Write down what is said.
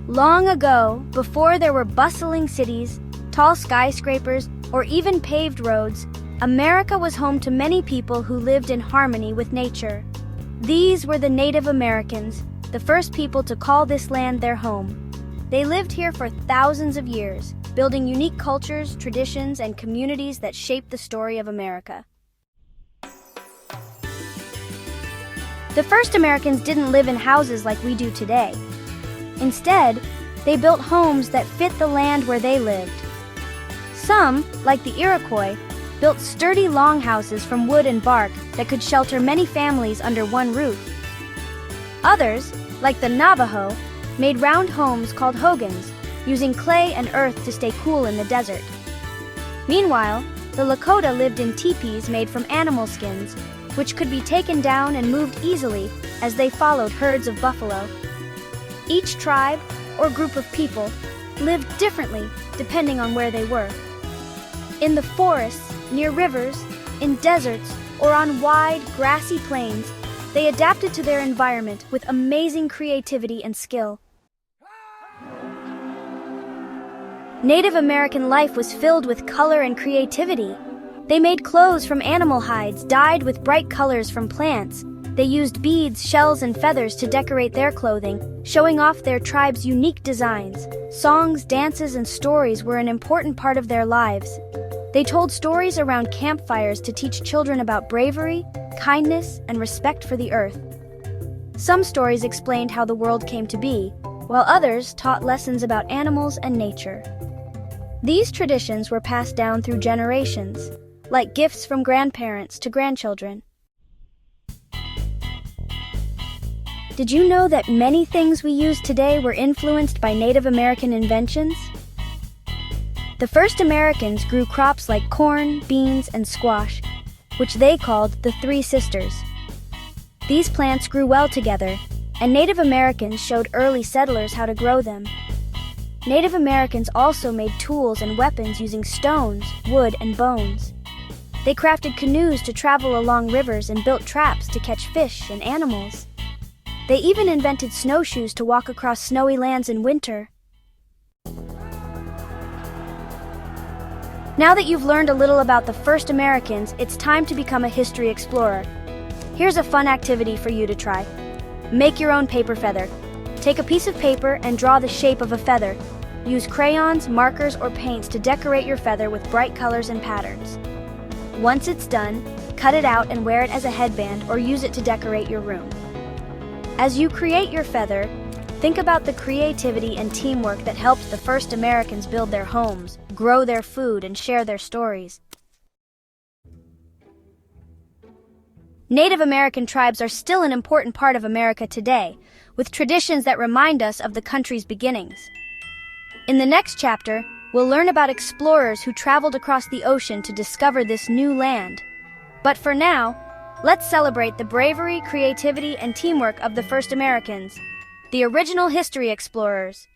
Long ago, before there were bustling cities, tall skyscrapers, or even paved roads, America was home to many people who lived in harmony with nature. These were the Native Americans, the first people to call this land their home. They lived here for thousands of years, building unique cultures, traditions, and communities that shaped the story of America. The first Americans didn't live in houses like we do today. Instead, they built homes that fit the land where they lived. Some, like the Iroquois, built sturdy longhouses from wood and bark that could shelter many families under one roof. Others, like the Navajo, made round homes called hogans, using clay and earth to stay cool in the desert. Meanwhile, the Lakota lived in teepees made from animal skins, which could be taken down and moved easily as they followed herds of buffalo. Each tribe, or group of people, lived differently depending on where they were. In the forests, near rivers, in deserts, or on wide, grassy plains, they adapted to their environment with amazing creativity and skill. Native American life was filled with color and creativity. They made clothes from animal hides dyed with bright colors from plants. They used beads, shells, and feathers to decorate their clothing, showing off their tribe's unique designs. Songs, dances, and stories were an important part of their lives. They told stories around campfires to teach children about bravery, kindness, and respect for the earth. Some stories explained how the world came to be, while others taught lessons about animals and nature. These traditions were passed down through generations, like gifts from grandparents to grandchildren. Did you know that many things we use today were influenced by Native American inventions? The first Americans grew crops like corn, beans, and squash, which they called the Three Sisters. These plants grew well together, and Native Americans showed early settlers how to grow them. Native Americans also made tools and weapons using stones, wood, and bones. They crafted canoes to travel along rivers and built traps to catch fish and animals. They even invented snowshoes to walk across snowy lands in winter. Now that you've learned a little about the first Americans, it's time to become a history explorer. Here's a fun activity for you to try. Make your own paper feather. Take a piece of paper and draw the shape of a feather. Use crayons, markers, or paints to decorate your feather with bright colors and patterns. Once it's done, cut it out and wear it as a headband or use it to decorate your room. As you create your feather, think about the creativity and teamwork that helped the first Americans build their homes, grow their food, and share their stories. Native American tribes are still an important part of America today, with traditions that remind us of the country's beginnings. In the next chapter, we'll learn about explorers who traveled across the ocean to discover this new land. But for now, let's celebrate the bravery, creativity, and teamwork of the first Americans, the original history explorers.